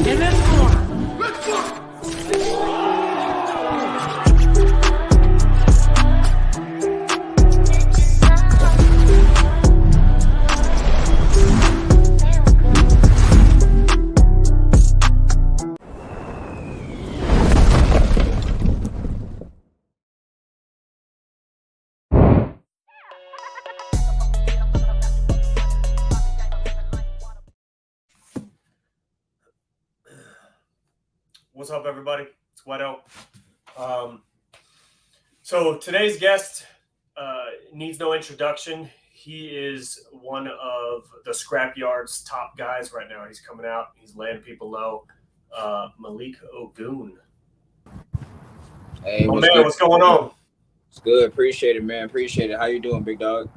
And then more. Let's go! What's up, everybody? It's Wero. So today's guest needs no introduction. He is one of the Scrapyard's top guys right now. He's coming out. He's laying people low. Malik Ogun. Hey, what's going on? It's good. Appreciate it, man. Appreciate it. How you doing, big dog?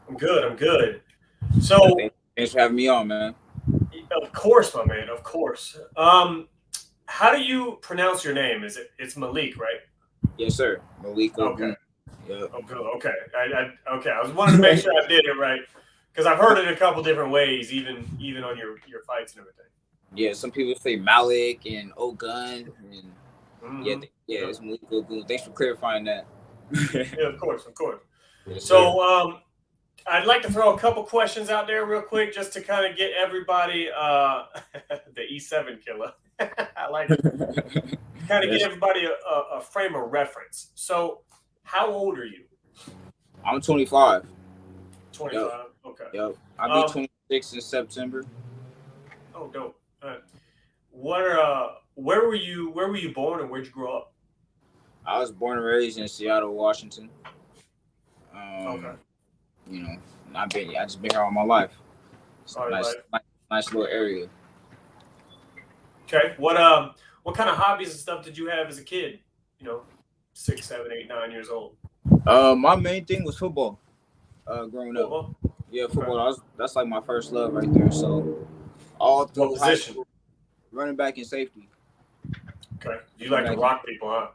I'm good. So thanks for having me on, man. Of course, my man. Of course. How do you pronounce your name? It's Malik, right? Yes, sir. Malik Ogun. Okay. Yep. Okay. I was wanting to make sure I did it right because I've heard it a couple different ways, even on your fights and everything. Yeah, some people say Malik and Ogun, and it's Malik Ogun. Thanks for clarifying that. Yeah, of course. Yes, So, I'd like to throw a couple questions out there real quick just to kind of get everybody the E7 killer. I like it. Kind of get everybody a frame of reference. So, how old are you? I'm 25. 25. Yep. Okay. Yep. I'll be 26 in September. Oh, dope. All right. Where were you born and where'd you grow up? I was born and raised in Seattle, Washington. Okay. You know, I just been here all my life. It's a nice little area. Okay. What kind of hobbies and stuff did you have as a kid? 6, 7, 8, 9 years old. My main thing was football. Growing up. Yeah, football. Okay. That's like my first love right there. So all through high school, running back and safety. Okay. You like to rock people, huh?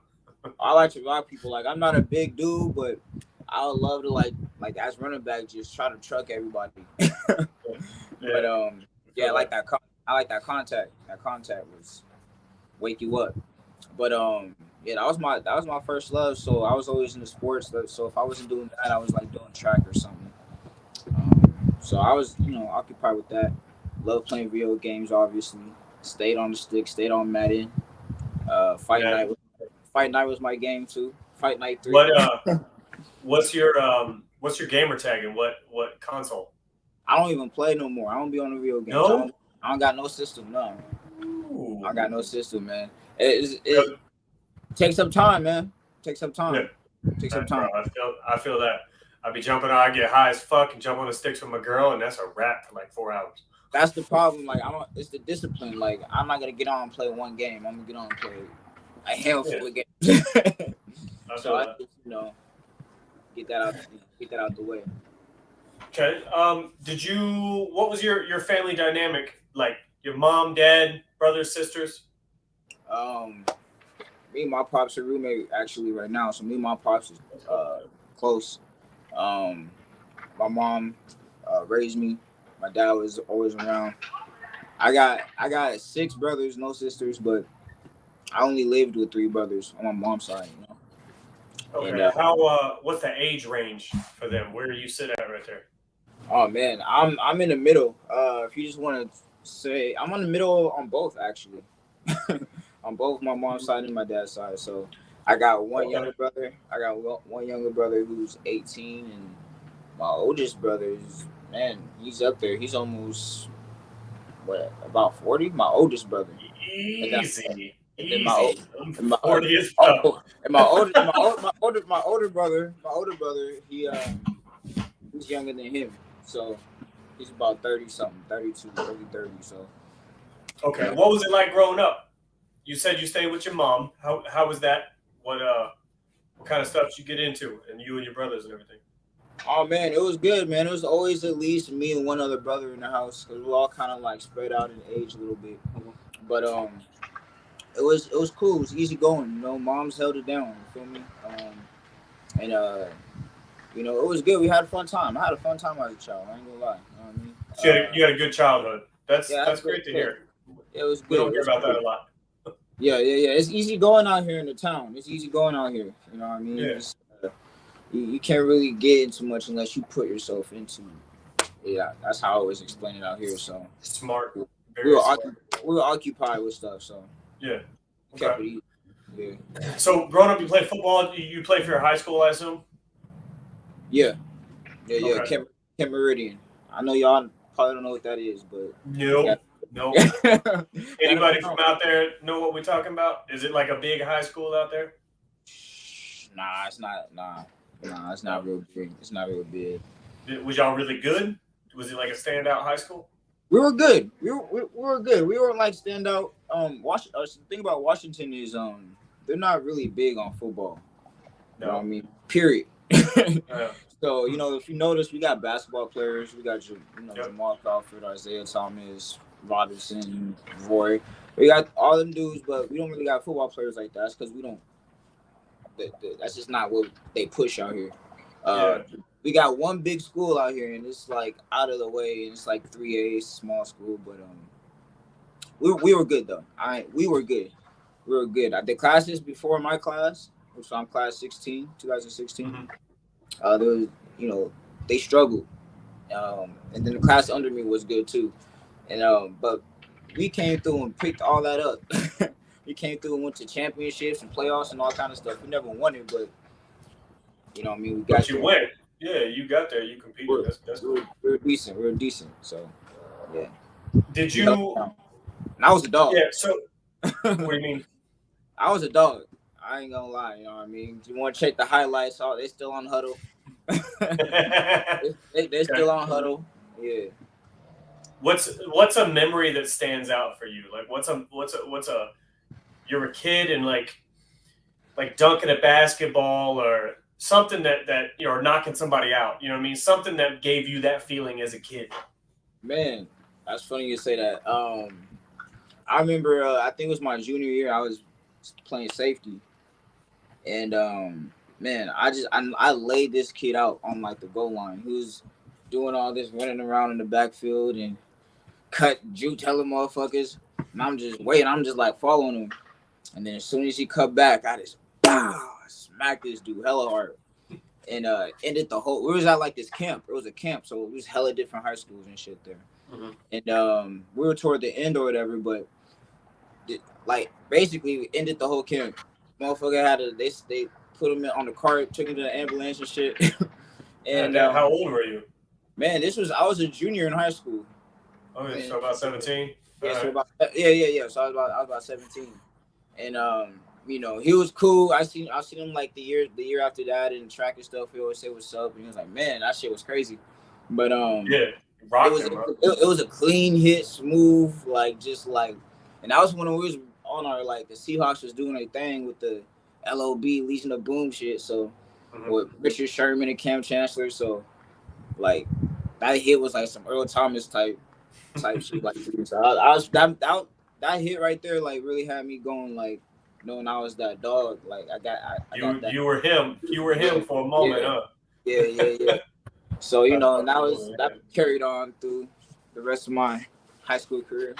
I like to rock people. Like, I'm not a big dude, but I would love to like as running back just try to truck everybody. But I like that. I like that contact. That contact was wake you up. But that was my first love. So I was always into sports. So if I wasn't doing that, I was like doing track or something. So I was occupied with that. Love playing video games. Obviously, stayed on the stick. Stayed on Madden. Fight night was my game too. Fight Night 3. What's your gamer tag and what console? I don't even play no more. I don't be on the video games. No? I don't got no system. No. Ooh. I got no system, man. It takes some time, man. Takes some time. Yeah. Takes some time. Bro, I feel that. I be jumping out. I get high as fuck and jump on the sticks with my girl, and that's a wrap for like 4 hours. That's the problem. Like, it's the discipline. Like, I'm not gonna get on and play one game. I'm gonna get on and play a handful of games. So I just, get that out the way. Okay. What was your family dynamic like? Your mom, dad, brothers, sisters? Me and my pops are roommate actually right now. So me and my pops is close. My mom raised me. My dad was always around. I got 6 brothers, no sisters, but I only lived with 3 brothers on my mom's side. Okay. And, what's the age range for them? Where do you sit at right there? Oh man, I'm in the middle. If you just want to say, I'm in the middle on both actually, on both my mom's side and my dad's side. So I got one younger brother. I got one younger brother who's 18, and my oldest brother is, man, he's up there. He's almost about 40. My oldest brother. Easy. And then my older brother, he's younger than him, so he's about 30 something, 32, early 30. So okay, what was it like growing up? You said you stayed with your mom. How was that? What kind of stuff did you get into, and you and your brothers and everything? Oh man, it was good, man. It was always at least me and one other brother in the house because we all kind of like spread out in age a little bit, but it was cool. It was easy going. Moms held it down. You feel me? And it was good. We had a fun time. I had a fun time as a child. I ain't gonna lie. You know what I mean? So you had a good childhood. That's great to hear. It was good. We don't hear about that a lot. Yeah. It's easy going out here in the town. It's easy going out here. You know what I mean? Yeah. You can't really get into much unless you put yourself into it. Yeah, that's how I always explain it out here. So Smart. We were occupied with stuff. So yeah. kept it Okay. easy. Yeah. So growing up, you played football. You played for your high school, I assume. Yeah. Okay. Kent Meridian. I know y'all probably don't know what that is, but No. yeah. Anybody from out there know what we're talking about? Is it like a big high school out there? Nah, it's not. Nah, it's not real big. It's not real big. Was y'all really good? Was it like a standout high school? We were good. We were good. We were like standout. The thing about Washington is they're not really big on football. No. You know what I mean? Period. Yeah. So if you notice, we got basketball players. We got Yep. Jamal Crawford, Isaiah Thomas, Robinson, Roy. We got all them dudes, but we don't really got football players like that. That's because we don't. That's just not what they push out here. Yeah. We got one big school out here, and it's like out of the way, and it's like 3A, small school, but we were good though. We were good. We were good. The classes before my class, which I'm class 16, 2016. Mm-hmm. There was, they struggled, and then the class under me was good too, and but we came through and picked all that up. We came through and went to championships and playoffs and all kind of stuff. We never won it, but you know what I mean. We got. But you went. Yeah, you got there. You competed. That's cool. We were decent. We were decent. So, yeah. Did you? And I was a dog. Yeah. So, what do you mean? I was a dog. I ain't gonna lie. You know what I mean? If you want to check the highlights, they still on huddle. They're still on huddle. Yeah. What's a memory that stands out for you? Like, what's a you're a kid and like dunking a basketball or something that or knocking somebody out. You know what I mean? Something that gave you that feeling as a kid. Man, that's funny you say that. I remember. I think it was my junior year. I was playing safety, and man, I laid this kid out on like the goal line. He was doing all this running around in the backfield and juke telling motherfuckers, and I'm just waiting. I'm just like following him, and then as soon as he cut back, I just smacked this dude hella hard, and ended the whole. We was at like this camp. It was a camp, so it was hella different high schools and shit there. Mm-hmm. And we were toward the end or whatever, but like basically we ended the whole camp. Motherfucker they put him on the cart, took him to the ambulance and shit. And how old were you? Man, I was a junior in high school. Oh, yeah, so about 17. Yeah, so So I was about 17, and he was cool. I seen him like the year after that in track and stuff. He always say what's up, and he was like, man, that shit was crazy. But yeah, it was a clean hit, smooth, and that was when we was on our the Seahawks was doing their thing with the LOB Legion of Boom shit. So with Richard Sherman and Cam Chancellor, so that hit was like some Earl Thomas type shit like that. So I was that hit right there really had me going knowing I was that dog. I got that. You were him for a moment, huh? Yeah. So and that carried on through the rest of my high school career.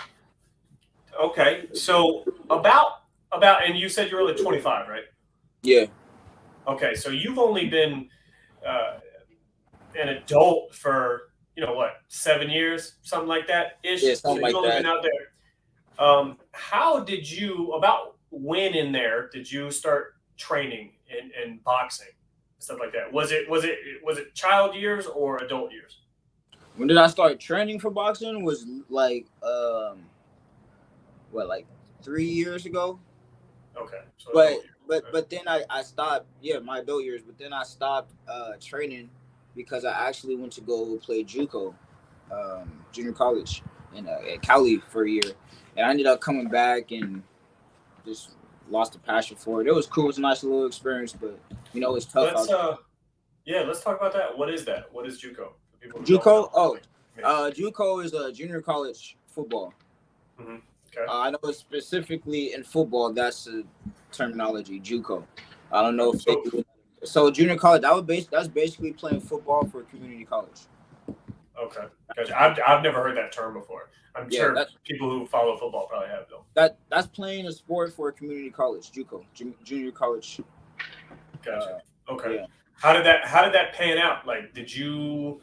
Okay, so about and you said you're only 25, right? Yeah. Okay, so you've only been an adult for 7 years, something like that ish. Yeah, something so you've like only that. been out there. How did you when in there did you start training in boxing, stuff like that? Was it child years or adult years? When did I start training for boxing? Was 3 years ago. Okay. So but then I stopped. Yeah, my adult years. But then I stopped training because I actually went to go play JUCO, junior college at Cali for a year, and I ended up coming back and just lost the passion for it. It was cool. It was a nice little experience, but it's tough. Let's talk about that. What is that? What is JUCO? JUCO? JUCO is a junior college football. Mm-hmm. Okay. I know specifically in football that's the terminology, JUCO. I don't know if so junior college. That's basically playing football for community college. Okay. Gotcha. I've never heard that term before. I'm sure people who follow football probably have though. That's playing a sport for a community college, JUCO, junior college. Gotcha. Okay. Yeah. How did that pan out? Like, did you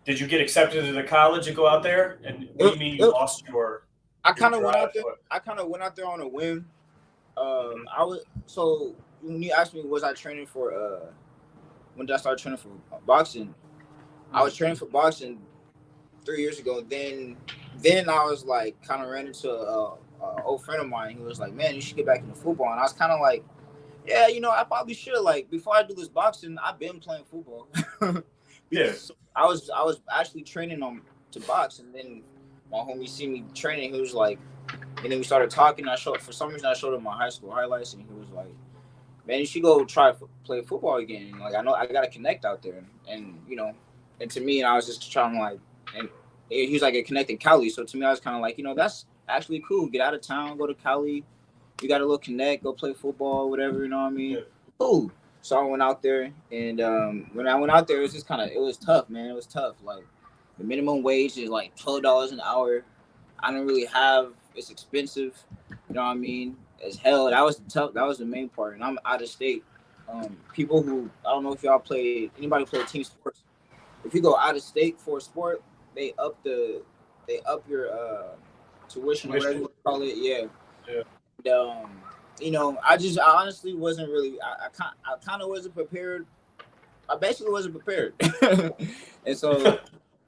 get accepted into the college and go out there? And what do you mean you lost your? I kind of went out there. I kind of went out there on a whim. I was so when you asked me was I training for when did I start training for boxing? I was training for boxing 3 years ago. Then I was like kind of ran into a old friend of mine. He was like, "Man, you should get back into football." And I was kind of like, "Yeah, I probably should. Like before I do this boxing, I've been playing football." Yes. I was actually training to box, and then my homie see me training. He was like, and then we started talking. For some reason I showed him my high school highlights, and he was like, "Man, you should go play football again." And like I know I got to connect out there, and and to me, and I was just trying to like, and he was like a connect in Cali. So to me, I was kind of like, that's actually cool. Get out of town, go to Cali. You got a little connect, go play football, whatever. You know what I mean? Yeah. Cool. So I went out there, and when I went out there, it was just it was tough, man. It was tough. Like the minimum wage is like $12 an hour. I don't really have. It's expensive. You know what I mean? As hell. That was tough. That was the main part. And I'm out of state. People who I don't know if y'all anybody play team sports. If you go out of state for a sport, they up your tuition or whatever you call it. Yeah. And, I honestly wasn't really. I kind of wasn't prepared. I basically wasn't prepared. And so,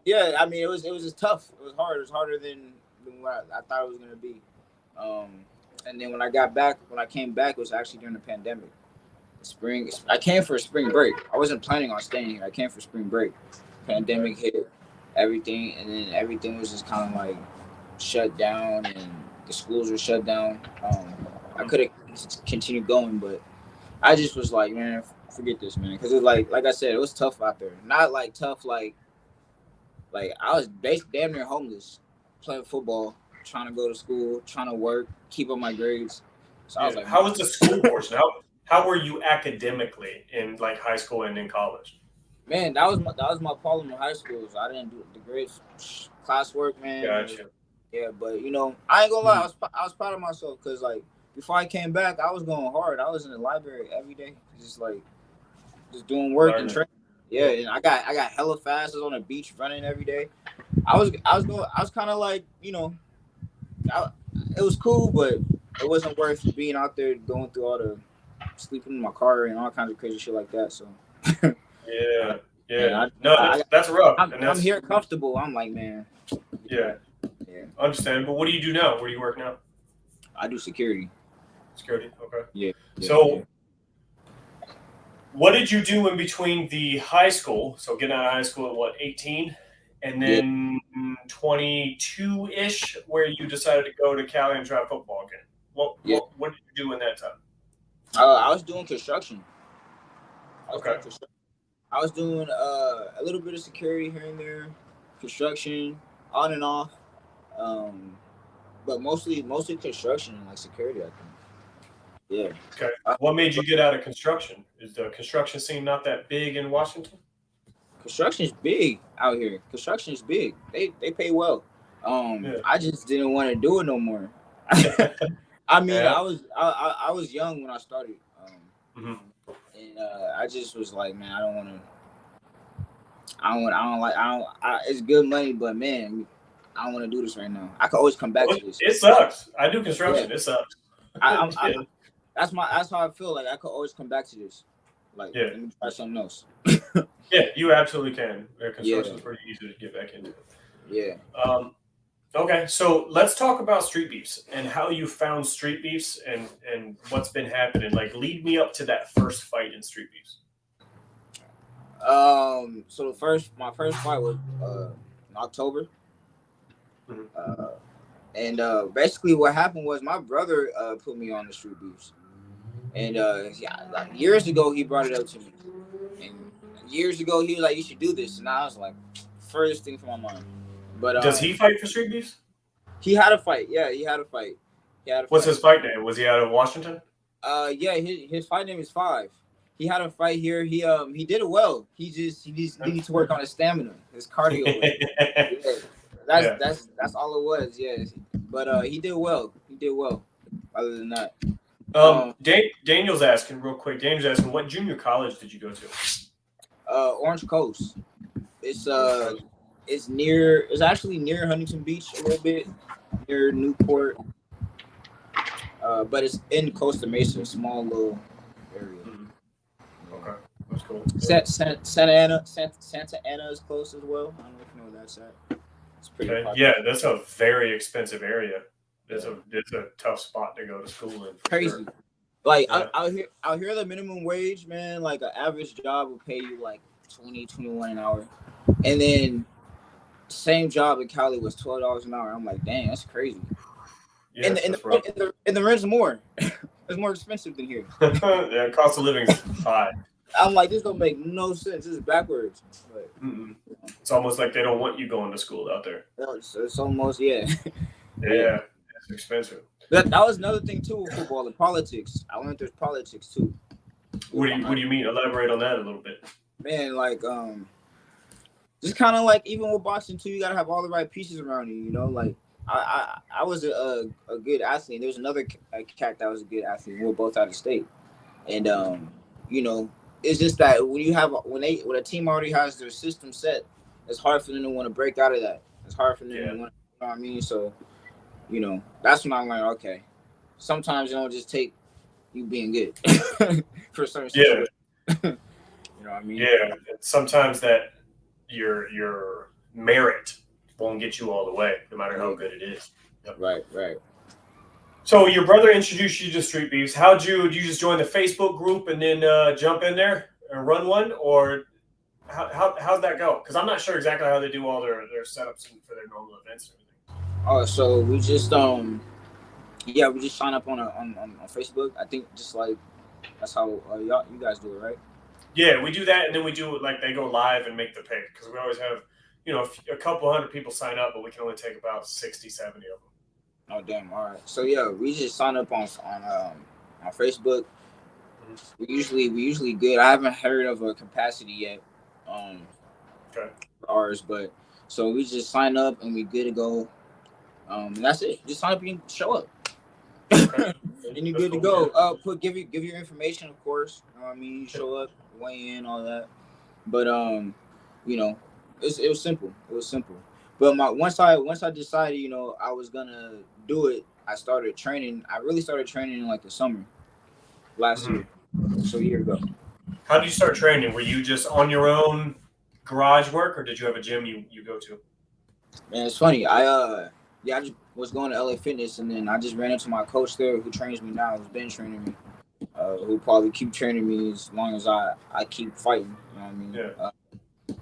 yeah. I mean, it was just tough. It was hard. It was harder than what I thought it was gonna be. And then when I came back, it was actually during the pandemic. Spring. I came for a spring break. I wasn't planning on staying here. I came for spring break. Pandemic hit, everything, and then everything was just kind of like shut down, and the schools were shut down. I could have continued going, but I just was like, man, forget this, man, because it like I said, it was tough out there. Not like tough, like I was damn near homeless, playing football, trying to go to school, trying to work, keep up my grades. So I was like, how was the school portion? How were you academically in like high school and in college? Man, that was my problem in high school. So I didn't do the grades, classwork, man. Gotcha. Yeah, but I ain't gonna lie, I was proud of myself because like before I came back, I was going hard. I was in the library every day, just doing work and training. Yeah, and I got hella fast. I was on the beach running every day. I was kind of like it was cool, but it wasn't worth being out there going through all the sleeping in my car and all kinds of crazy shit like that. So. Yeah. That's rough. I'm here comfortable. I'm like, man. Yeah. Understand. But what do you do now? Where do you work now? I do security. Security. Okay. Yeah. So, what did you do in between the high school? So getting out of high school at what, 18, and then 22-ish, where you decided to go to Cali and try football again. What did you do in that time? I was doing construction. Okay. I was doing a little bit of security here and there, construction, on and off, but mostly construction and like security, I think. Yeah. Okay. What made you get out of construction? Is the construction scene not that big in Washington? Construction is big out here. Construction is big. They pay well. I just didn't want to do it no more. I mean, I was young when I started. And I just was like, man, it's good money, but man, I don't want to do this right now. I could always come back to this. It sucks. I do construction. Yeah. It sucks. That's how I feel. Like I could always come back to this. Like, let me try something else. Yeah, you absolutely can. Construction is pretty easy to get back into. Yeah. Okay, so let's talk about street beefs and how you found street beefs and what's been happening. Like, lead me up to that first fight in street beefs. So my first fight was in October. And basically what happened was my brother put me on the street beefs. And like years ago he brought it up to me. And years ago he was like, you should do this. And I was like, first thing from my mind. But does he fight for street beefs? He had a fight. Yeah, he had a fight. What's his fight name? Was he out of Washington? Yeah, his fight name is 5. he had a fight here. He did it well. He needs to work on his stamina, his cardio. Yeah, that's all it was. Yeah, but he did well. He did well. Other than that, Daniel's asking real quick. Daniel's asking, what junior college did you go to? Orange Coast. It's near. It's actually near Huntington Beach a little bit, near Newport. But it's in Costa Mesa, a small little area. Okay, that's cool. Santa Ana is close as well. I don't know if you know where that's at. It's pretty popular. Yeah, that's a very expensive area. It's a tough spot to go to school in. Crazy. Sure. Like out here the minimum wage, man, like an average job will pay you like 20, 21 an hour. And then same job in Cali was $12 an hour. I'm like, dang, that's crazy. Yeah, and the rent's more. It's more expensive than here. Yeah, cost of living is high. I'm like, this don't make no sense. This is backwards. But, it's almost like they don't want you going to school out there. It's almost, yeah. Yeah, it's expensive. That was another thing too with football, the politics. I learned there's politics too. What do you mean? Elaborate on that a little bit. Man, like just kind of like even with boxing too, you gotta have all the right pieces around you. You know, like I was a good athlete. There was another cat that was a good athlete. We were both out of state, and you know, it's just that when a team already has their system set, it's hard for them to want to break out of that. It's hard for them to want. You know what I mean? So, you know, that's when I learned. Okay, sometimes you don't just take you being good for certain situations. You know what I mean? Yeah. Sometimes that your merit won't get you all the way, no matter how good it is. Yep. Right. So your brother introduced you to Street Beefs. Did you just join the Facebook group and then jump in there and run one, or how'd that go? Because I'm not sure exactly how they do all their setups for their normal events and everything. Oh, so we just we just sign up on Facebook. I think just like that's how you guys do it, right? Yeah, we do that, and then we do it like they go live and make the pick, because we always have, you know, a couple hundred people sign up, but we can only take about 60, 70 of them. Oh, damn. All right. So, yeah, we just sign up on Facebook. We usually good. I haven't heard of a capacity yet for ours, but so we just sign up and we good to go. And that's it. Just sign up and show up. Okay. And you're good to go. Give your information, of course. You know what I mean? You show up, weigh in, all that. But you know, it was simple. It was simple. But once I decided, you know, I was gonna do it, I started training. I really started training in like the summer last year, so a year ago. How did you start training? Were you just on your own garage work, or did you have a gym you go to? Man, it's funny. I just was going to LA Fitness, and then I just ran into my coach there, who trains me now, who's been training me, who probably keep training me as long as I keep fighting. You know what I mean? Yeah.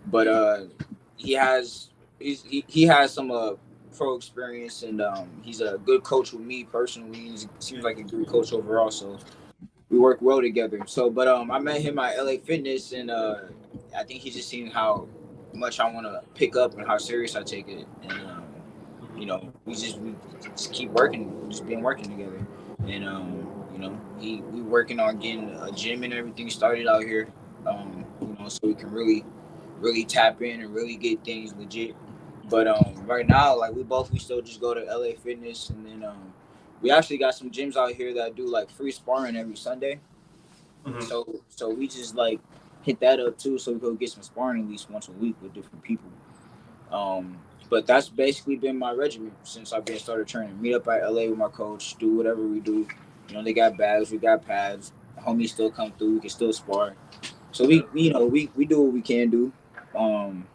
But he has some pro experience, and he's a good coach with me personally. He seems like a good coach overall, so we work well together. So, but I met him at LA Fitness, and I think he's just seen how much I want to pick up and how serious I take it, and you know, we just keep working, just been working together, and you know, we working on getting a gym and everything started out here, you know, so we can really tap in and really get things legit. But right now, like we still just go to LA Fitness, and then we actually got some gyms out here that do like free sparring every Sunday. So we just like hit that up too, so we go get some sparring at least once a week with different people. But that's basically been my regimen since I've been started training. Meet up at LA with my coach, do whatever we do. You know, they got bags, we got pads. Homies still come through, we can still spar. So we do what we can do. And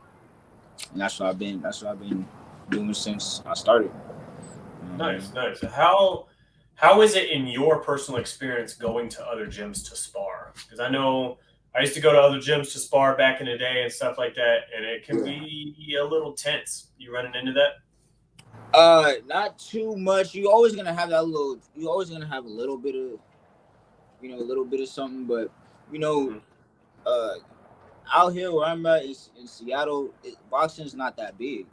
that's what I've been doing since I started. Nice. How is it in your personal experience going to other gyms to spar? Because I know I used to go to other gyms to spar back in the day and stuff like that, and it can be a little tense. You running into that? Not too much. You're always gonna have a little bit of, you know, a little bit of something, but you know, out here where I'm at is in Seattle, boxing's not that big.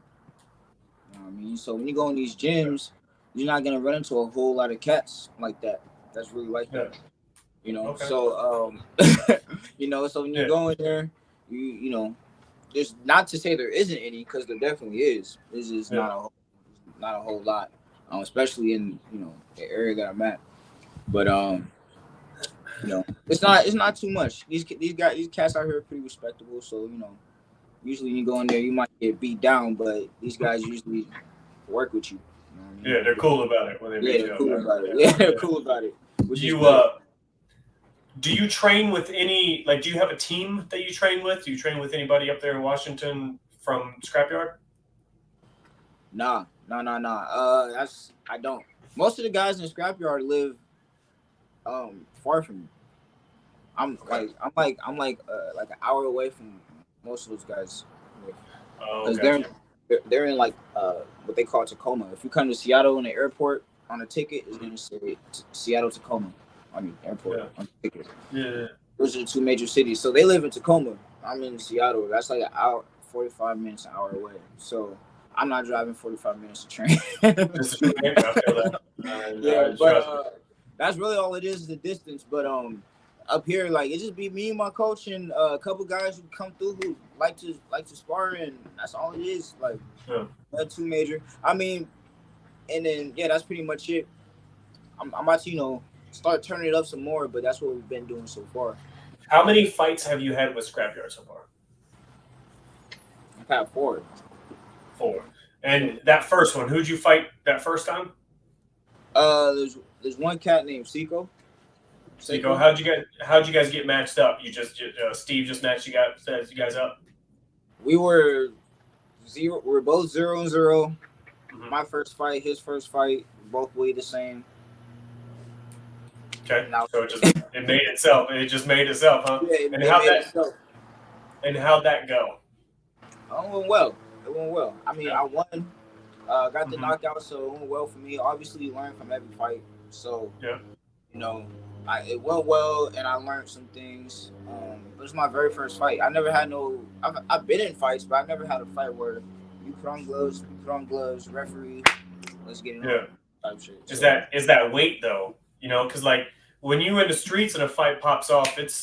You know what I mean? So when you go in these gyms, you're not gonna run into a whole lot of cats like that. That's really like that. You know, Okay. so you know, so when you Yeah. go in there, you know, there's not to say there isn't any, because there definitely is. This is not a whole lot, especially in, you know, the area that I'm at. But you know, it's not too much. These cats out here are pretty respectable. So, you know, usually when you go in there, you might get beat down, but these guys usually work with you. You know what I mean? Yeah, they're cool about it when they Yeah, beat they're you up. cool about it. Yeah, they're cool about it. Which is You good. do you train with any, like, do you have a team that you train with? Do you train with anybody up there in Washington from Scrapyard? Nah. That's I don't. Most of the guys in Scrapyard live far from me. Okay. I'm like an hour away from most of those guys, Oh, because gotcha. they're in like what they call Tacoma. If you come to Seattle in the airport, on a ticket, it's gonna say Seattle Tacoma on the airport on the ticket. Yeah. Those are the two major cities. So they live in Tacoma. I'm in Seattle. That's like an hour, 45 minutes, an hour away. So I'm not driving 45 minutes to train. Just a train, I feel that. Yeah, but that's really all it is the distance. But up here, like, it just be me and my coach and a couple guys who come through who like to spar, and that's all it is. Like, not too major. I mean, and then yeah, that's pretty much it. I'm about to, you know, start turning it up some more, but that's what we've been doing so far. How many fights have you had with Scrapyard so far? I've had 4. 4. And that first one, who'd you fight that first time? There's one cat named Seiko. Seiko, how'd you guys get matched up? You just Steve just matched you guys up? We were both 0-0. Mm-hmm. My first fight, his first fight, both weighed the same. Okay, so it made itself. It just made itself, huh? Yeah, and how'd that go? It went well. I mean, I won, got the knockout, so it went well for me. Obviously, you learn from every fight, so you know, it went well, and I learned some things. It was my very first fight. I never had I've been in fights, but I've never had a fight where you put on gloves, referee, let's get it on type shit. Is that weight though? You know, because like when you in the streets and a fight pops off, it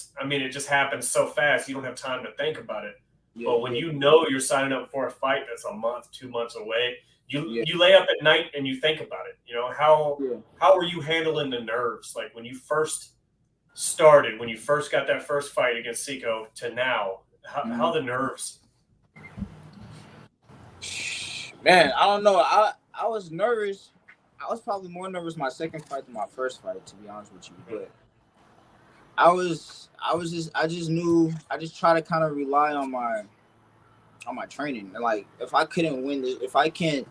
just happens so fast you don't have time to think about it. Yeah, but when you know you're signing up for a fight that's a month, 2 months away, you lay up at night and you think about it. You know, how are you handling the nerves? Like when you first started, when you first got that first fight against Seiko to now, how the nerves? Man, I don't know. I was nervous. I was probably more nervous my second fight than my first fight, to be honest with you. But I just try to kind of rely on my training. And like, if I couldn't win this, if I can't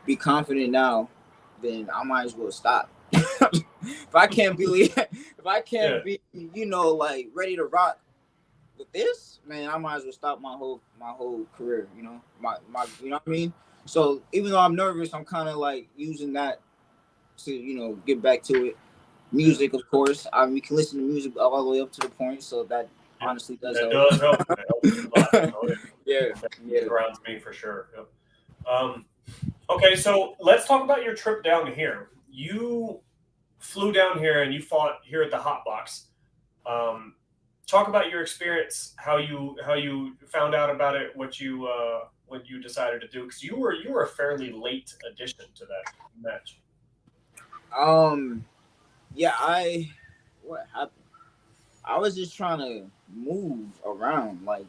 be confident now, then I might as well stop. if I can't be, you know, like ready to rock with this, man, I might as well stop my whole career. You know, my you know what I mean. So even though I'm nervous, I'm kind of like using that to, you know, get back to it. Music, of course. We can listen to music all the way up to the point, so that honestly does help. That does help. It helps a lot. Yeah. Grounds me for sure. Yep. Okay, so let's talk about your trip down here. You flew down here and you fought here at the Hot Box. Talk about your experience, how you found out about it, what you decided to do, because you were a fairly late addition to that match. Yeah, what happened? I was just trying to move around, like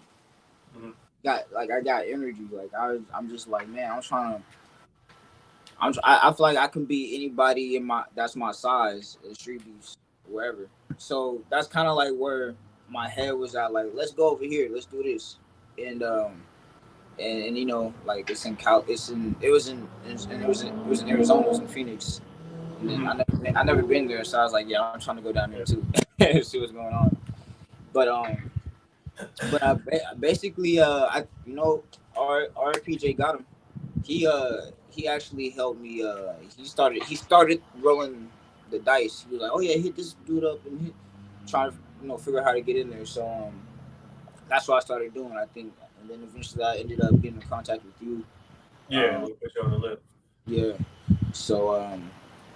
I got energy, like I'm just like, man, I feel like I can beat anybody that's my size at Street Beefs, wherever. So that's kind of like where my head was at, like, let's go over here, let's do this, and you know, like it was in Arizona, it was in Phoenix. And I never been there, so I was like, yeah, I'm trying to go down there too, see what's going on. But I basically I, you know, RPJ got him. He actually helped me. He started rolling the dice. He was like, oh yeah, hit this dude up and trying to, you know, figure out how to get in there. So that's what I started doing, I think, and then eventually I ended up getting in contact with you. Yeah, we put you on the list. Yeah. So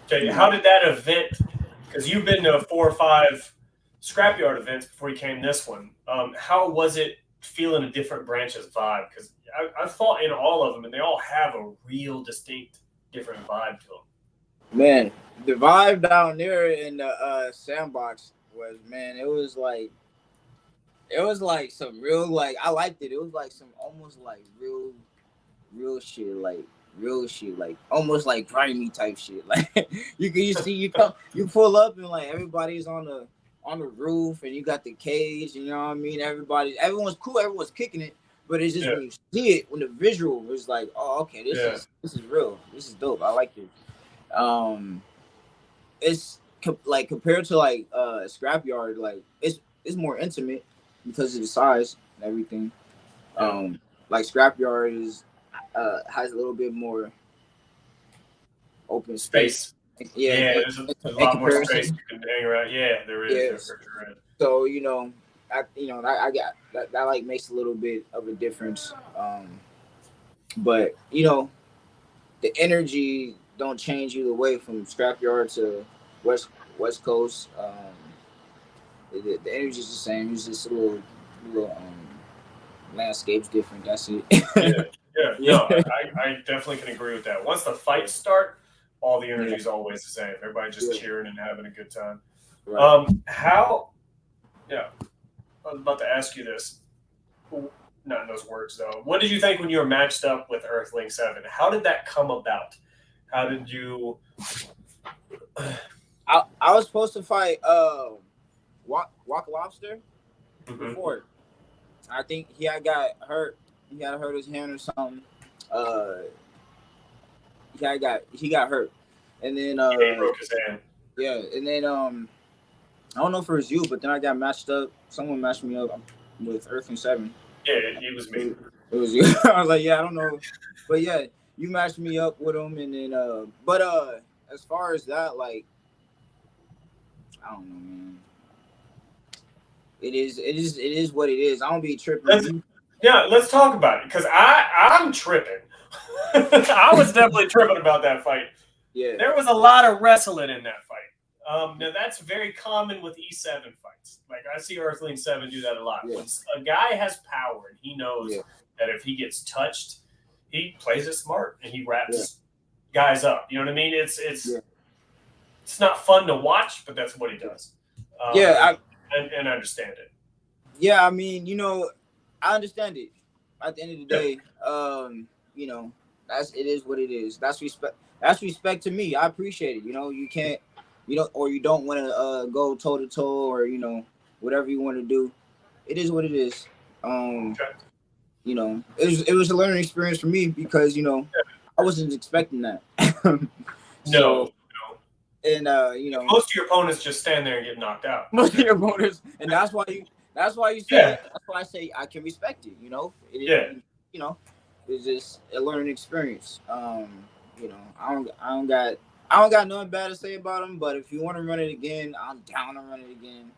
okay, how did that event? because you've been to 4 or 5 Scrapyard events before you came this one. How was it feeling a different branch's vibe? Because I fought in all of them, and they all have a real distinct different vibe to them. Man, the vibe down there in the sandbox was, man, it was like some real, like, I liked it. It was like some almost like real shit, like almost like grimy type shit. Like you pull up and like everybody's on the roof and you got the cage, you know what I mean? Everyone's cool, everyone's kicking it, but it's just when you see it, when the visual was like, oh, okay, this is real, this is dope, I like it. It's like compared to like Scrapyard, like it's more intimate because of the size and everything. Like Scrapyard is has a little bit more open space. Yeah, there's a lot more space you can hang around. Yeah, there is. Yeah. So I got that like makes a little bit of a difference. But the energy don't change either way from Scrapyard to West Coast. The energy is the same. It's just a little landscape's different. That's it. Yeah. No, I definitely can agree with that. Once the fights start, all the energy is always the same. Everybody just cheering and having a good time. Right. I was about to ask you this. Not in those words, though. What did you think when you were matched up with Earthling 7? How did that come about? How did you... I was supposed to fight Walk Lobster before. I think he had got hurt. He had hurt his hand or something. He got hurt. And then he broke his hand. Yeah, and then I don't know if it was you, but then I got matched up. Someone matched me up with Earthling 7. Yeah, it was me. It was you. I was like, yeah, I don't know. But yeah, you matched me up with him, and then but as far as that, like, I don't know, man. It is what it is. I don't be tripping. Let's talk about it, because I'm tripping. I was definitely tripping about that fight. Yeah. There was a lot of wrestling in that fight. Now that's very common with E7 fights. Like I see Earthling 7 do that a lot. Yeah. When a guy has power and he knows that if he gets touched, he plays it smart and he wraps guys up. You know what I mean? It's not fun to watch, but that's what he does. I understand it. Yeah, I mean, I understand it. At the end of the day, it is what it is. That's respect. That's respect to me. I appreciate it. You can't, or you don't want to go toe to toe, or whatever you want to do. It is what it is. It was a learning experience for me because I wasn't expecting that. No. And most of your opponents just stand there and get knocked out. Most of your opponents, and that's why you say that's why I say I can respect it. It's just a learning experience. I don't got nothing bad to say about them. But if you want to run it again, I'm down to run it again.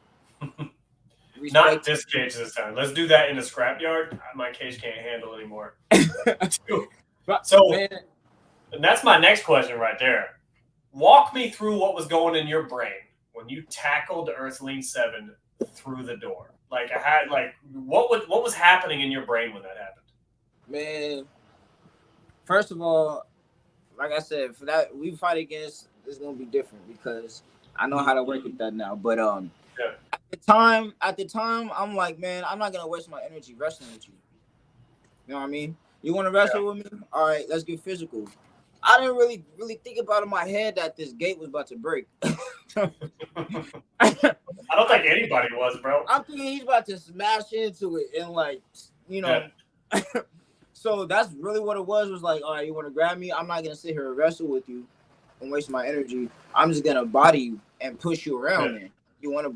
Not this cage this time. Let's do that in the Scrapyard. My cage can't handle anymore. So, and that's my next question right there. Walk me through what was going in your brain when you tackled Earthling 7 through the door. Like what was happening in your brain when that happened? Man, first of all, like I said, for that we fight against, it's gonna be different because I know how to work with that now. But at the time, I'm like, man, I'm not gonna waste my energy wrestling with you. You know what I mean? You want to wrestle with me? All right, let's get physical. I didn't really think about in my head that this gate was about to break. I don't think anybody was, bro. I'm thinking he's about to smash into it and So that's really what it was like, all right, you want to grab me? I'm not going to sit here and wrestle with you and waste my energy. I'm just going to body you and push you around there. You want to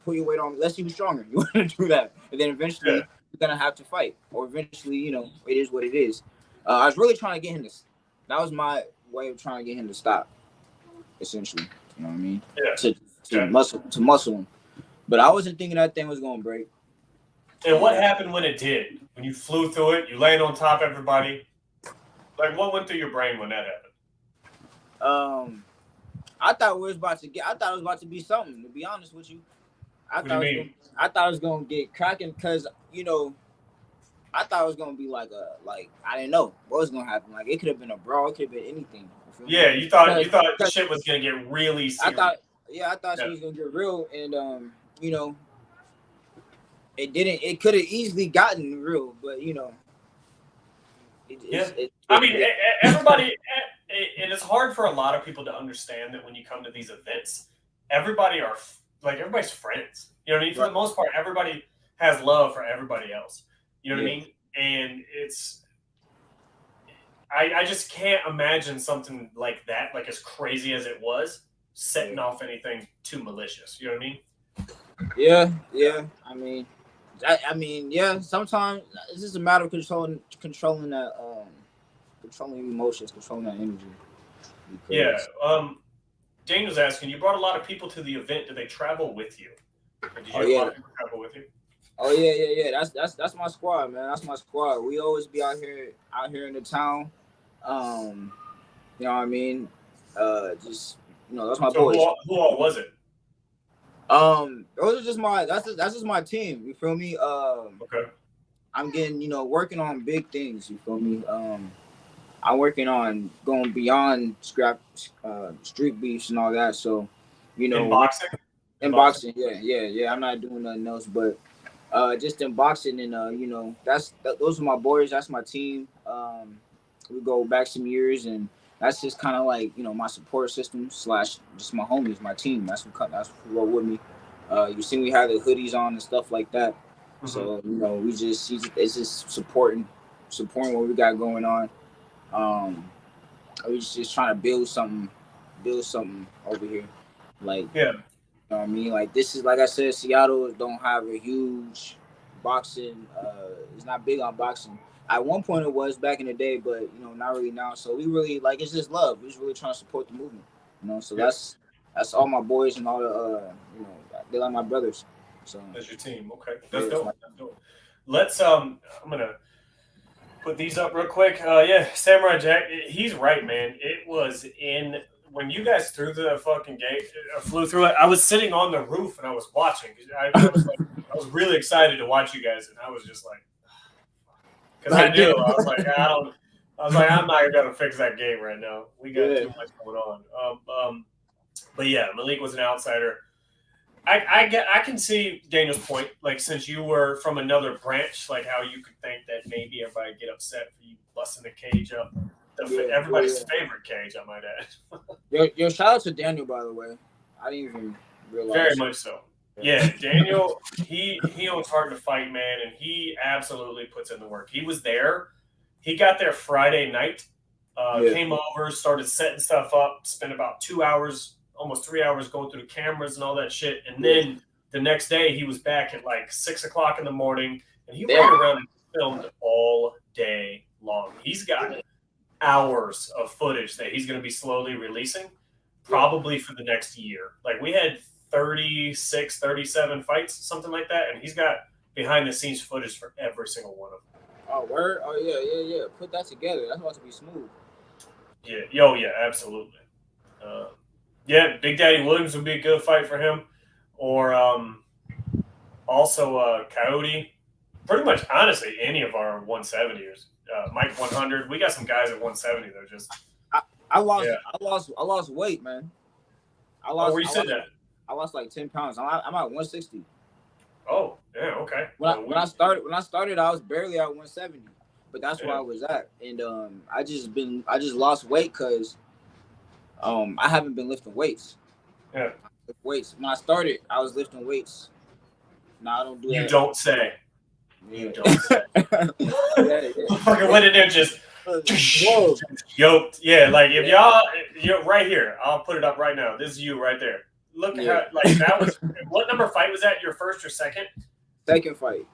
put your weight on me. Let's see who's stronger. You want to do that. And then eventually you're going to have to fight. Or eventually, it is what it is. I was really trying to get him to... That was my way of trying to get him to stop, essentially. You know what I mean? Yeah. To muscle him. But I wasn't thinking that thing was going to break. And what happened when it did? When you flew through it, you landed on top of everybody? Like, what went through your brain when that happened? I thought it was about to be something. To be honest with you, I thought it was gonna get cracking because I thought it was gonna be like I didn't know what was gonna happen. Like it could have been a brawl, it could have been anything. Yeah, you thought the shit was gonna get really serious. I thought she was gonna get real, and it didn't. It could have easily gotten real, but everybody, and it's hard for a lot of people to understand that when you come to these events, everybody's friends. You know what I mean? For the most part, everybody has love for everybody else. You know what I mean? And I just can't imagine something like that, like as crazy as it was, setting off anything too malicious. You know what I mean? Yeah. I mean, yeah. Sometimes it's just a matter of controlling that, controlling emotions, controlling that energy. Daniel's asking, you brought a lot of people to the event. Did they travel with you? Or did you have a lot of people travel with you? Oh yeah. That's my squad, man. That's my squad. We always be out here in the town. You know what I mean? That's my boys. Who all was it? Those are just that's just my team. You feel me? Okay. I'm getting, working on big things. You feel me? I'm working on going beyond street beefs and all that. So, in boxing. In boxing, yeah. I'm not doing nothing else, but just in boxing, and those are my boys. That's my team. We go back some years, and that's just kind of like my support system / just my homies, my team. That's who roll with me. You see, we have the hoodies on and stuff like that. Mm-hmm. So it's just supporting what we got going on. We just trying to build something over here, like yeah. You know what I mean? Like this is, like I said, Seattle don't have a huge boxing. It's not big on boxing. At one point it was back in the day, but not really now. So we really it's just love. We're just really trying to support the movement. So that's all my boys and all the they're like my brothers. So that's your team. Okay, that's dope. Let's I'm gonna put these up real quick. Samurai Jack, he's right, man. It was when you guys threw the fucking gate, flew through it. I was sitting on the roof and I was watching. I was really excited to watch you guys, and I was just like, because I knew I was like, I'm not gonna fix that game right now. We got too much going on. But yeah, Malik was an outsider. I can see Daniel's point. Like, since you were from another branch, like how you could think that maybe everybody get upset for you busting the cage up. Everybody's favorite cage, I might add. Yo, shout out to Daniel, by the way. I didn't even realize. Very much so. Yeah, Daniel, he owns Hard to Fight, man, and he absolutely puts in the work. He was there. He got there Friday night, came over, started setting stuff up, spent about 2 hours, almost 3 hours going through the cameras and all that shit. And then the next day he was back at like 6 o'clock in the morning, and he ran around and filmed all day long. He's got hours of footage that he's going to be slowly releasing probably for the next year. Like, we had 36, 37 fights, something like that, and he's got behind the scenes footage for every single one of them. Oh, word? Oh, yeah. Put that together. That's about to be smooth. Yeah, absolutely. Big Daddy Williams would be a good fight for him. Or also Coyote. Pretty much, honestly, any of our 170ers. Mike 100. We got some guys at 170 though. Just I lost weight, man. Where you sitting at? I lost like 10 pounds. I'm at 160. Oh, yeah, okay. When I started, I was barely at 170, but that's where I was at, and I just lost weight because I haven't been lifting weights. Yeah. Weights. When I started, I was lifting weights. Now I don't do that. You don't say. Yeah. You don't say. Yeah. Fucking went in there just yoked. Yeah, like if you're right here, I'll put it up right now. This is you right there. Look at how, like, that was, what number fight was that? Your first or second? Second fight.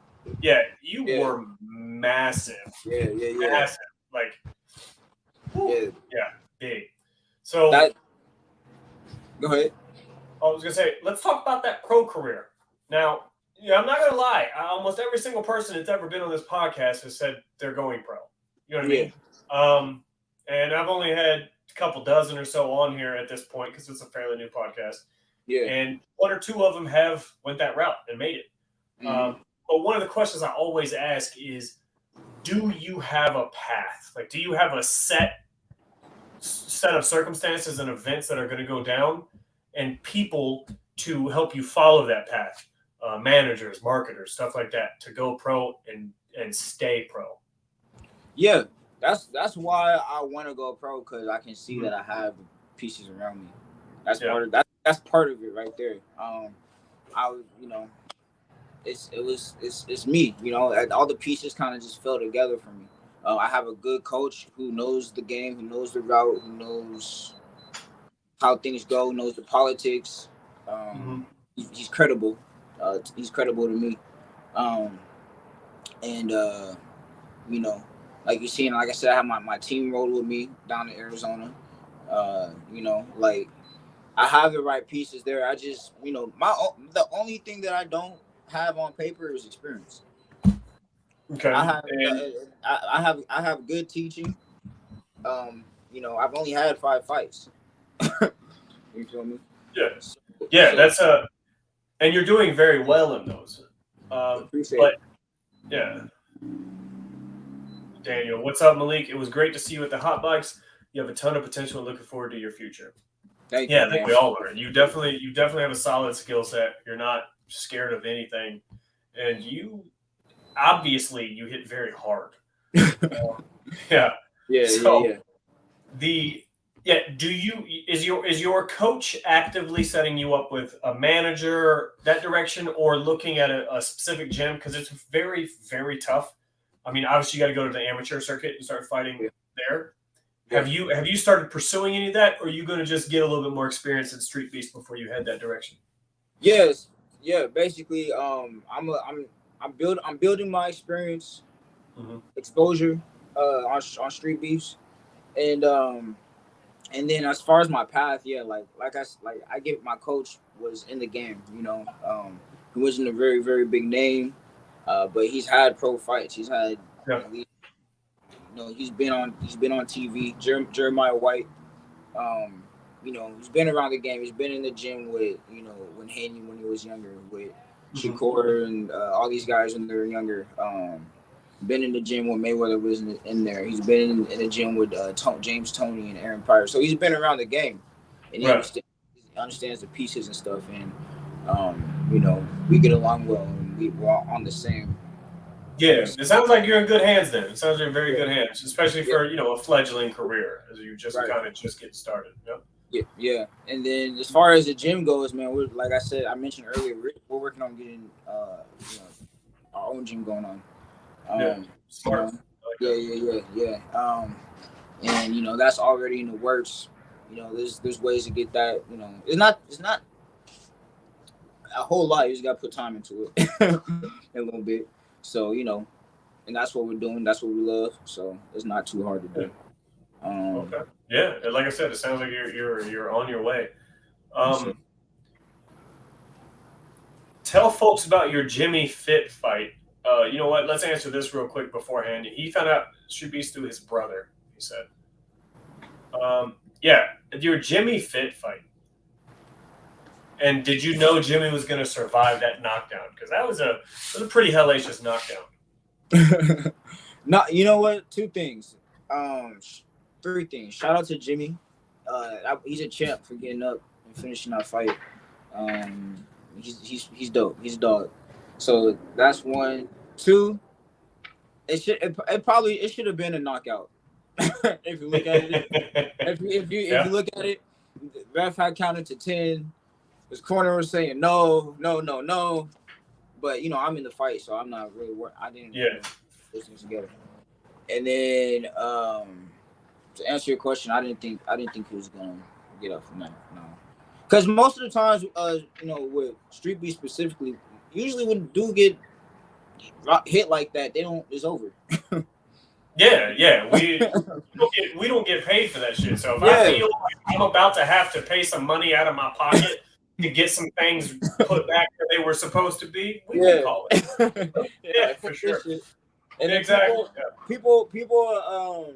Yeah, you were massive. Yeah. Massive. Like, big. So, go ahead. I was going to say, let's talk about that pro career. Now, I'm not going to lie. Almost every single person that's ever been on this podcast has said they're going pro. You know what I mean? And I've only had couple dozen or so on here at this point because it's a fairly new podcast. Yeah. And one or two of them have went that route and made it. But one of the questions I always ask is, do you have a path? Like, do you have a set of circumstances and events that are going to go down and people to help you follow that path? Managers, marketers, stuff like that, to go pro and stay pro. Yeah, that's why I want to go pro, because I can see that I have the pieces around me. That's part of that's part of it right there. It's me. All the pieces kind of just fell together for me. I have a good coach who knows the game, who knows the route, who knows how things go, knows the politics. He's credible. He's credible to me. Like you see, and like I said, I have my team rolled with me down in Arizona. Like I have the right pieces there. I just, the only thing that I don't have on paper is experience. Okay. I have good teaching. I've only had 5 fights. You feel me? Yeah. That's and you're doing very well in those. Appreciate it. Yeah. Daniel, what's up, Malik? It was great to see you at the Hot Bikes. You have a ton of potential and looking forward to your future. Thank you. I think we all are. You definitely have a solid skill set. You're not scared of anything. And you obviously hit very hard. Is your coach actively setting you up with a manager that direction, or looking at a specific gym? Because it's very, very tough. I mean, obviously you got to go to the amateur circuit and start fighting there. Yeah. Have you started pursuing any of that, or are you going to just get a little bit more experience in Street Beast before you head that direction? Yes. Yeah. Basically, I'm building my experience, exposure on Street Beast, and then as far as my path, I get my coach was in the game. He wasn't a very, very big name, but he's had pro fights. He's had, he's been on TV. Jeremiah White, he's been around the game. He's been in the gym with, when he was younger, with Shakur and all these guys when they were younger. Been in the gym when Mayweather was in there. He's been in the gym with James Toney and Aaron Pryor. So he's been around the game, and he understands the pieces and stuff. And we get along well, and we're all on the same. Yeah, it sounds like you're in good hands. Then it sounds like you're in very good hands, especially for a fleggling career as you just kind of just getting started. Yeah. And then as far as the gym goes, man, we're, like I said, I mentioned earlier, we're working on getting our own gym going on. Smart. Yeah. And that's already in the works. There's ways to get that. It's not a whole lot. You just gotta put time into it a little bit. So and that's what we're doing. That's what we love. So it's not too hard to do. Okay. Yeah, like I said, it sounds like you're on your way. Tell folks about your Jimmy Fit fight. You know what? Let's answer this real quick beforehand. He found out Street Beast through his brother, he said. Your Jimmy Fit fight. And did you know Jimmy was going to survive that knockdown? Because that was a pretty hellacious knockdown. No, you know what? 2 things. 3 things. Shout out to Jimmy. He's a champ for getting up and finishing that fight. He's dope. He's a dog. So that's 1. 2, it should have been a knockout. If you look at it, if you look at it, the ref had counted to 10. His corner was saying no, but I'm in the fight, so I'm not really worried. I didn't put things together. And then to answer your question, I didn't think he was gonna get up from that. No, because most of the times, with Street Beast specifically, usually when dude get hit like that, it's over. Yeah. We don't get paid for that shit. So if I feel like I'm about to have to pay some money out of my pocket to get some things put back where they were supposed to be, we can call it. For sure. And exactly. People, I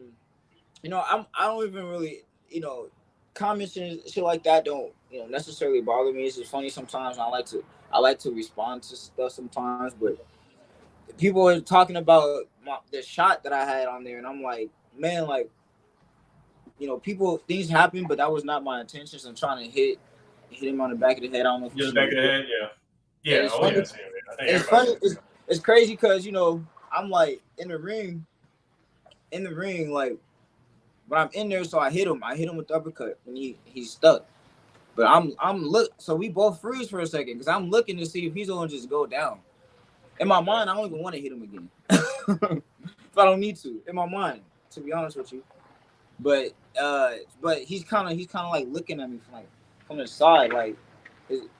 don't even really. you know, comments and shit like that don't, you know, necessarily bother me. It's just funny sometimes. I like to respond to stuff sometimes, but people are talking about the shot that I had on there, and I'm like, man, like, you know, things happen, but that was not my intentions. I'm trying to hit him on the back of the head. I don't know if you the see back of the it. head, yeah. And Yeah, it's oh funny. yeah, I think It's everybody's funny. It's crazy because, you know, I'm like in the ring, like when I'm in there, so I hit him with the uppercut, and he's stuck. But so we both freeze for a second because I'm looking to see if he's gonna just go down. In my mind, I don't even want to hit him again. If I don't need to, in my mind, to be honest with you. But he's kind of like looking at me from the side, like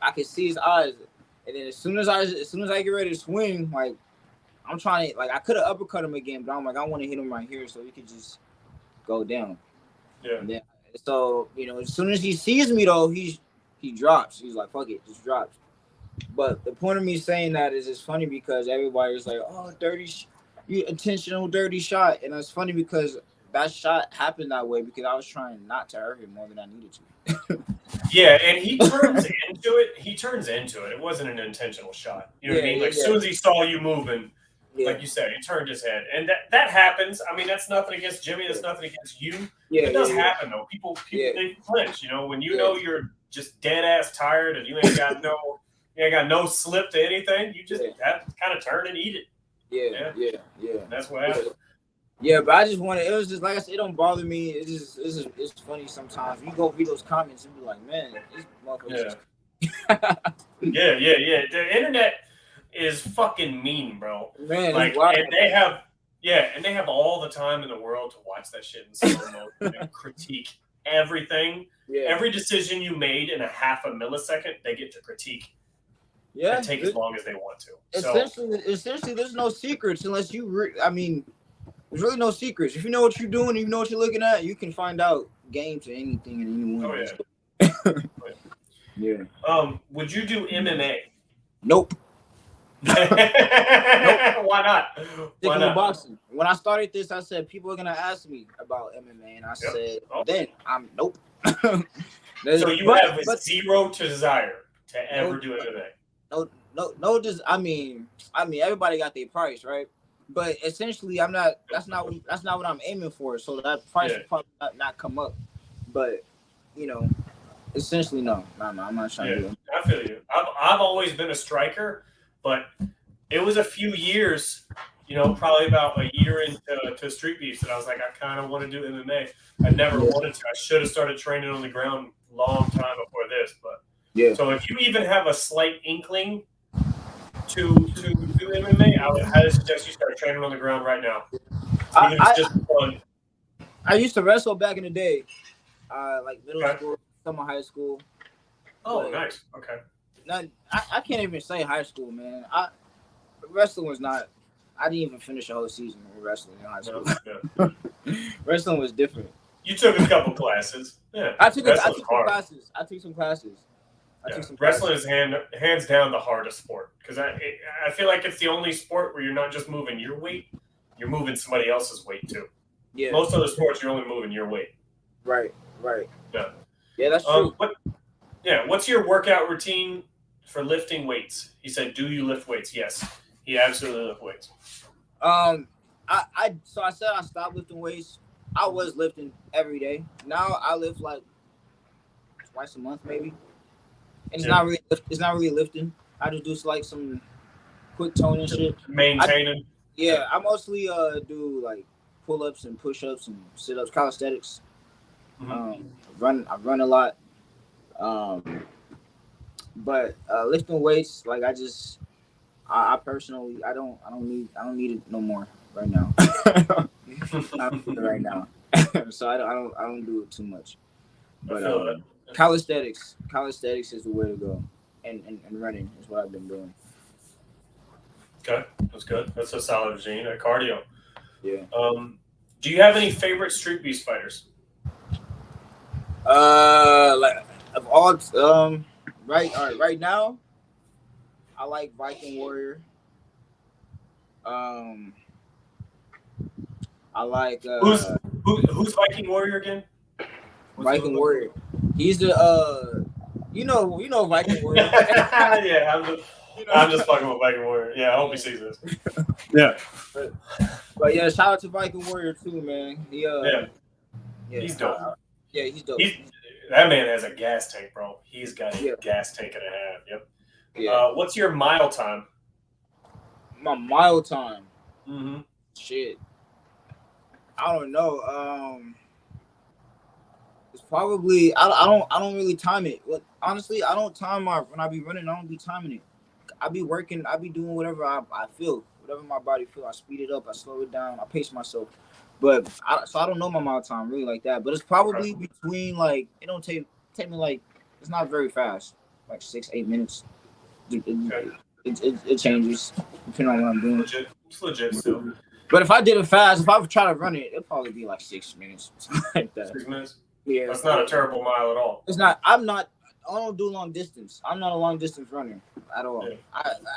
I can see his eyes. And then as soon as I get ready to swing, like I'm trying to, like, I could have uppercut him again, but I'm like, I want to hit him right here so he could just go down. Yeah. And then, so, you know, as soon as he sees me though, he drops. He's like, fuck it, just drops. But the point of me saying that is it's funny because everybody's like, oh, intentional dirty shot. And it's funny because that shot happened that way because I was trying not to hurt him more than I needed to. Yeah, and he turns into it. It wasn't an intentional shot. You know what I mean? Like, as soon as he saw you moving, like you said, he turned his head. And that happens. I mean, that's nothing against Jimmy. That's nothing against you. It does happen, though. People they flinch, you know, when you know you're just dead ass tired and you ain't got no slip to anything, you just have to kind of turn and eat it. Yeah. That's what happened. Yeah, but I just wanted, it was just like I said, it don't bother me. It's funny sometimes. You go read those comments and be like, man, this motherfucker. Yeah. The internet is fucking mean, bro. Man, like, and they have all the time in the world to watch that shit in slow motion and critique everything. Yeah. Every decision you made in a half a millisecond, they get to critique. Yeah, and take as long as they want to. Essentially, there's no secrets unless you. There's really no secrets. If you know what you're doing, you know what you're looking at, you can find out games or anything and anyone. Oh yeah. Yeah. Would you do MMA? Nope. Nope. Why not? Why not? Boxing. When I started this, I said people are gonna ask me about MMA, and I said, then I'm nope. So you have zero desire to ever do MMA. No. I mean, everybody got their price, right? But essentially, I'm not. That's not what I'm aiming for. So that price will probably not come up. But you know, essentially, no. I'm not trying to do it. I feel you. I've always been a striker, but it was a few years. You know, probably about a year into Street Beefs that I was like, I kind of want to do MMA. I never wanted to. I should have started training on the ground a long time before this. But so if you even have a slight inkling to do MMA, I would highly suggest you start training on the ground right now. Even if it's just fun. I used to wrestle back in the day, like middle school, some high school. Oh, nice. Okay. I can't even say high school, man. Wrestling was not. I didn't even finish the whole season with wrestling in high school. No, wrestling was different. You took a couple classes. Yeah. I took some classes. Wrestling is hands down the hardest sport because I feel like it's the only sport where you're not just moving your weight, you're moving somebody else's weight too. Yeah. Most other sports you're only moving your weight. Right. Yeah, that's true. What's your workout routine for lifting weights? He said, "Do you lift weights?" Yes, he absolutely lifts weights. I said I stopped lifting weights. I was lifting every day. Now I lift like twice a month, maybe. And it's not really lifting. I just do like some quick toning shit. Maintaining. I mostly do like pull-ups and push-ups and sit-ups, calisthenics. Mm-hmm. I run a lot. But lifting weights, like I personally I don't need it no more right now. Right now. So I don't do it too much. But calisthenics is the way to go, and running is what I've been doing. Okay, that's good. That's a solid regime. Cardio. Yeah. Do you have any favorite Street Beast fighters? Like of all, right now, I like Viking Warrior. I like who's Viking Warrior again? Viking Warrior. He's the you know Viking Warrior. Yeah, You know. I'm just fucking with Viking Warrior. Yeah, I hope he sees this. Yeah. But yeah, shout out to Viking Warrior too, man. Yeah. Yeah, He's dope. Yeah, he's dope. That man has a gas tank, bro. He's got a gas tank and a half. Yep. Yeah. What's your mile time? My mile time. Mm-hmm. Shit. I don't know. It's probably I don't really time it. Honestly, I don't time when I be running. I don't be timing it. I be working. I be doing whatever I feel, whatever my body feel. I speed it up. I slow it down. I pace myself. But I don't know my mile time really like that. But it's probably between like it don't take me like it's not very fast, like 6-8 minutes. It changes depending on what I'm doing. It's legit still. But if I did it fast, if I would try to run it, it'd probably be like 6 minutes, like that. 6 minutes. Yeah, that's not a terrible mile at all. It's not. I don't do long distance. I'm not a long distance runner at all. Yeah.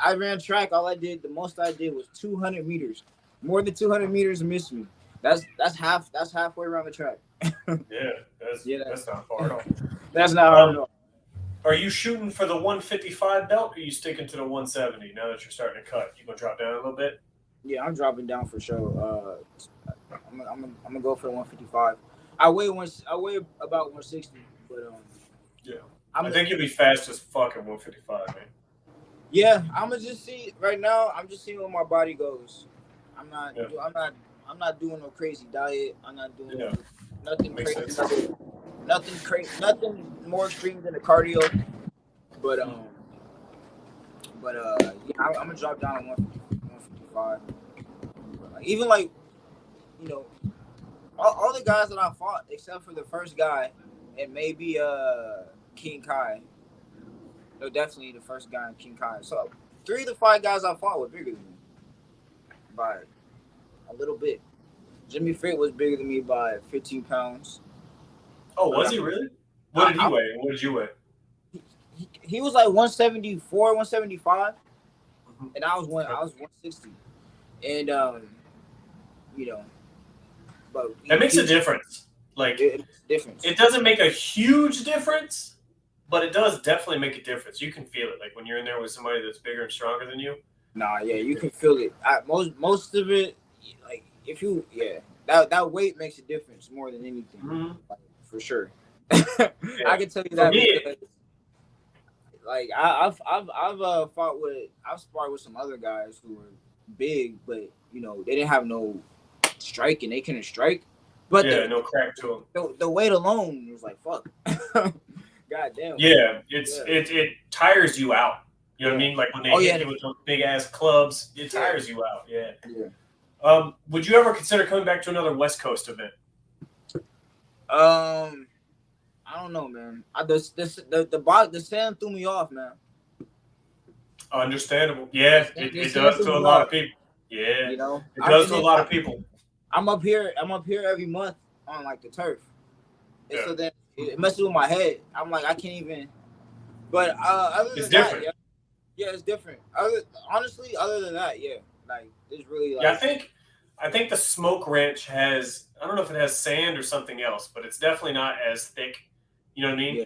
I ran track. All I did, the most I did was 200 meters. More than 200 meters missed me. That's halfway around the track. That's not far at all. That's not hard at all. Are you shooting for the 155 belt, or are you sticking to the 170? Now that you're starting to cut, you gonna drop down a little bit? Yeah, I'm dropping down for sure. I'm gonna go for the 155. I weigh about 160, but I think you'll be fast as fuck at 155, man. Yeah, I'm gonna just see right now. I'm just seeing where my body goes. I'm not doing no crazy diet. I'm not doing nothing crazy. Nothing more extreme than the cardio. But I'm gonna drop down to 155. Even like, all the guys that I fought, except for the first guy, and maybe King Kai. No, definitely the first guy in King Kai. So 3 of the 5 guys I fought were bigger than me by a little bit. Jimmy Frick was bigger than me by 15 pounds. Oh, was he really? What did he weigh? What did you weigh? He was like 174, 175, and I was 160. And but that makes a difference. Like it doesn't make a huge difference, but it does definitely make a difference. You can feel it, like when you're in there with somebody that's bigger and stronger than you. Nah, yeah, you can feel it. Most of it, like if you, that weight makes a difference more than anything, like, for sure. I can tell you that. Because, like I've sparred with some other guys who were big, but they didn't have no striking. They couldn't strike. But no crack to them. The weight alone was like fuck. God damn. Yeah, it tires you out. You know what I mean? Like when they hit you with those big ass clubs, it tires you out. Yeah. Would you ever consider coming back to another West Coast event? I don't know, man. The sand threw me off, man. Understandable. Yeah, it does to a lot of people. Yeah, it does to a lot of people. I'm up here every month on like the turf. And so then it messes with my head. I'm like, I can't even. But other than different. That, it's different. Honestly, other than that, like it's really like. Yeah, I think the Smoke Ranch has. I don't know if it has sand or something else, but it's definitely not as thick. You know what I mean?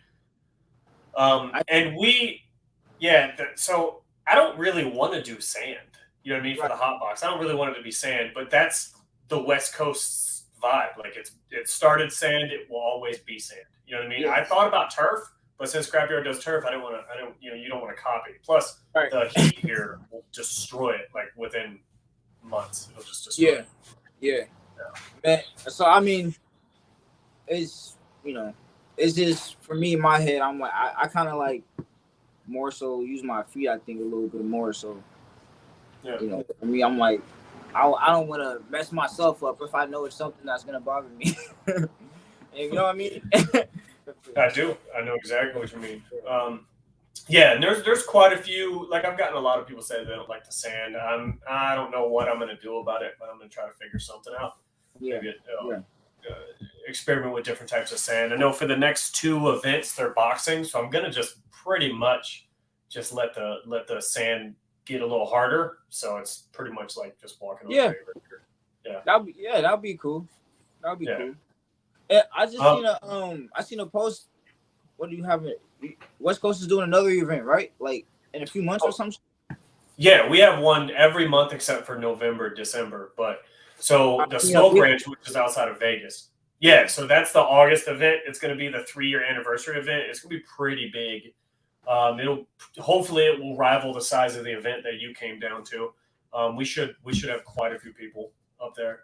So I don't really want to do sand. You know what I mean? For the hot box, I don't really want it to be sand, but that's the West Coast's vibe. Like it started sand, it will always be sand. You know what I mean? Yeah. I thought about turf, but since Scrapyard does turf, you don't want to copy. Plus, the heat here will destroy it like within months. It'll just destroy it. Yeah. Man, so I mean, it's it's just for me in my head. I'm like I kind of like more so use my feet. I think a little bit more so. Yeah. For me, I'm like I don't want to mess myself up if I know it's something that's gonna bother me. You know what I mean? I do. I know exactly what you mean. And there's quite a few. Like I've gotten a lot of people say they don't like the sand. I don't know what I'm gonna do about it, but I'm gonna try to figure something out. Maybe experiment with different types of sand. I know for the next 2 events they're boxing, so I'm gonna just pretty much just let the sand get a little harder. So it's pretty much like just walking on the paper. That'd be cool. That'd be cool. Yeah, I seen a post. What do you have? West Coast is doing another event, right? Like in a few months or something. Yeah, we have one every month except for November, December. But so the Yeah, Smoke Ranch, which is outside of Vegas. Yeah, so that's the August event. It's going to be the 3-year anniversary event. It's going to be pretty big. Hopefully it will rival the size of the event that you came down to. We should have quite a few people up there.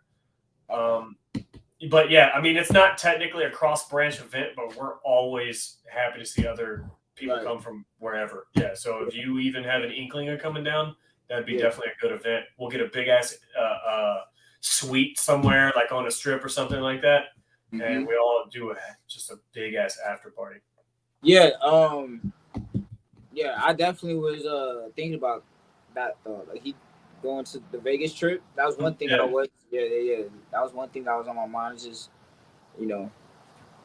But yeah, I mean, it's not technically a cross branch event, but we're always happy to see other people come from wherever. Yeah. So if you even have an inkling of coming down, that'd be definitely a good event. We'll get a big ass suite somewhere, like on a strip or something like that, and we all do just a big ass after party. Yeah. Yeah, I definitely was thinking about that though. Like he going to the Vegas trip. That was one thing that was That was one thing that was on my mind. It's just,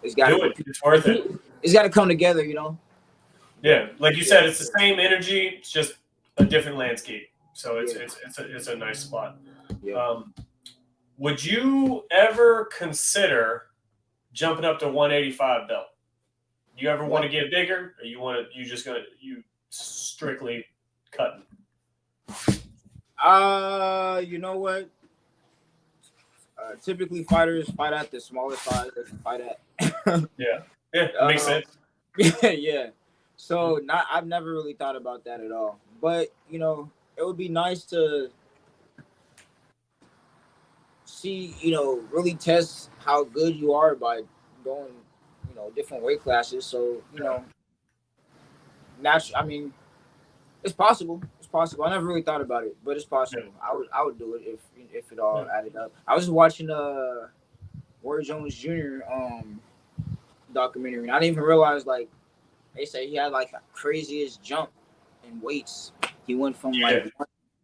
it's got to It's worth it. It's got to come together, Yeah, like you said, it's the same energy. It's just a different landscape. So it's a nice spot. Yeah. Would you ever consider jumping up to 185 belt? You ever want to get bigger, or you strictly cutting? You know what? Typically fighters fight at the smaller size they can fight at. Yeah, makes sense. Yeah. So I've never really thought about that at all. But it would be nice to see, really test how good you are by going, different weight classes. So, naturally, I mean, it's possible. It's possible. I never really thought about it, but it's possible. Yeah. I would do it if it all added up. I was watching Wero Jones Jr. Documentary, and I didn't even realize, like, they say he had like the craziest jump in weights. He went from like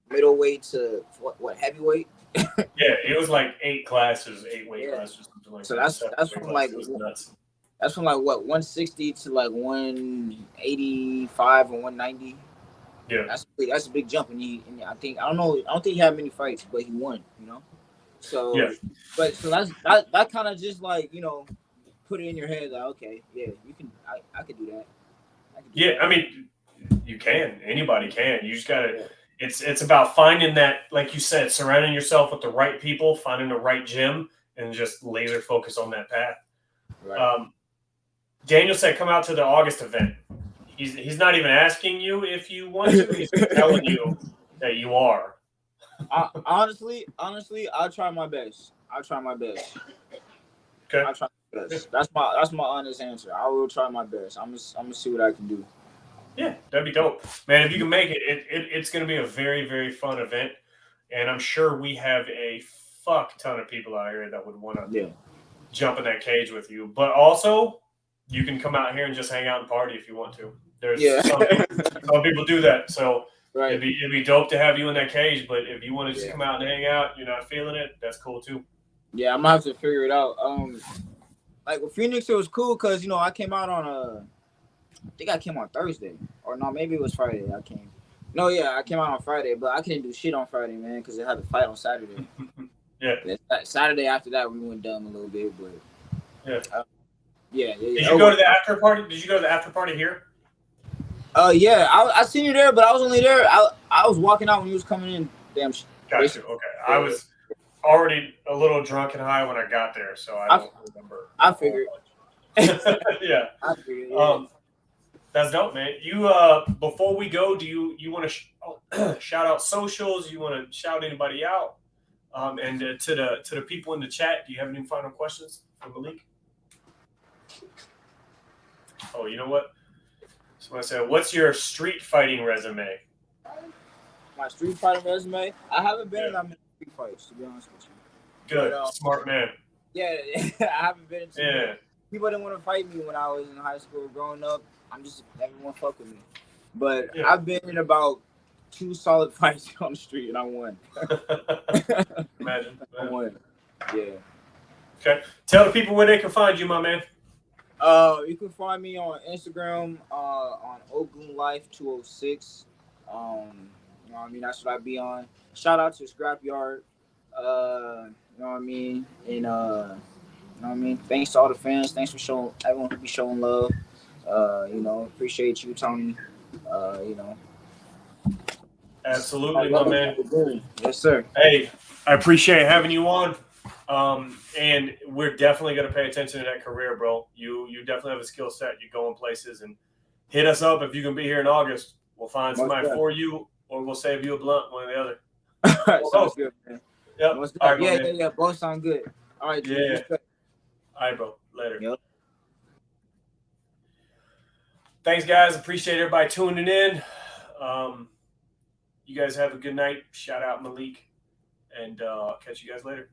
middleweight to what heavyweight. Yeah, it was like 8 weight classes or something like that. So that's from like that's from like what 160 to like 185 and 190. Yeah, that's a big jump, and I don't think he had many fights, but he won. So but so that kind of just like put it in your head like, okay, yeah, you can. I could do that. I mean, you can. Anybody can. You just gotta. Yeah. It's about finding that, like you said, surrounding yourself with the right people, finding the right gym, and just laser focus on that path. Right. Daniel said, "Come out to the August event." He's not even asking you if you want to. He's telling you that you are. Honestly, I'll try my best. Okay. I'll try my best. That's my honest answer. I will try my best. I'm gonna see what I can do. Yeah, that'd be dope, man. If you can make it, it's gonna be a very, very fun event, and I'm sure we have a fuck ton of people out here that would want to jump in that cage with you. But also, you can come out here and just hang out and party if you want to. There's some people do that, so it'd be dope to have you in that cage. But if you want to just come out and hang out, you're not feeling it, that's cool too. Yeah, I'm gonna have to figure it out. Like with Phoenix, it was cool because I came out on I think I came on Thursday, or no, maybe it was Friday. I came out on Friday, but I couldn't do shit on Friday, man, because I had to fight on Saturday. Saturday after that, we went dumb a little bit, but Did you go to the after party? Did you go to the after party here? Yeah, I seen you there, but I was only there. I was walking out when you was coming in. Damn. Gotcha. Okay, I was already a little drunk and high when I got there, so I don't remember. I figured. Yeah. I figured. Yeah. That's dope, man. You before we go, do you want to shout out socials? You want to shout anybody out? And to the people in the chat, do you have any final questions for Malik? Oh, you know what? Somebody said, "What's your street fighting resume?" My street fighting resume? I haven't been in that many street fights, to be honest with you. Good, smart man. Yeah, I haven't been in. People didn't want to fight me when I was in high school growing up. Everyone fuck with me. But I've been in about 2 solid fights on the street, and I won. Imagine. I won. Yeah. Okay. Tell the people where they can find you, my man. You can find me on Instagram on Ogun Life 206. You know what I mean? That's what I be on. Shout out to Scrapyard. You know what I mean? And know what I mean? Thanks to all the fans. Thanks for showing everyone who be showing love. Appreciate you, Tony. Absolutely, my man. Yes, sir. Hey, I appreciate having you on. And we're definitely going to pay attention to that career, bro. You definitely have a skill set. You're going places, and hit us up if you can be here in August. We'll find somebody for you, or we'll save you a blunt, one or the other. Sounds good, man. Yep. All right, yeah. Both sound good. All right, dude. Yeah. Respect. All right, bro. Later. Yep. Thanks, guys. Appreciate everybody tuning in. You guys have a good night. Shout out Malik, and catch you guys later.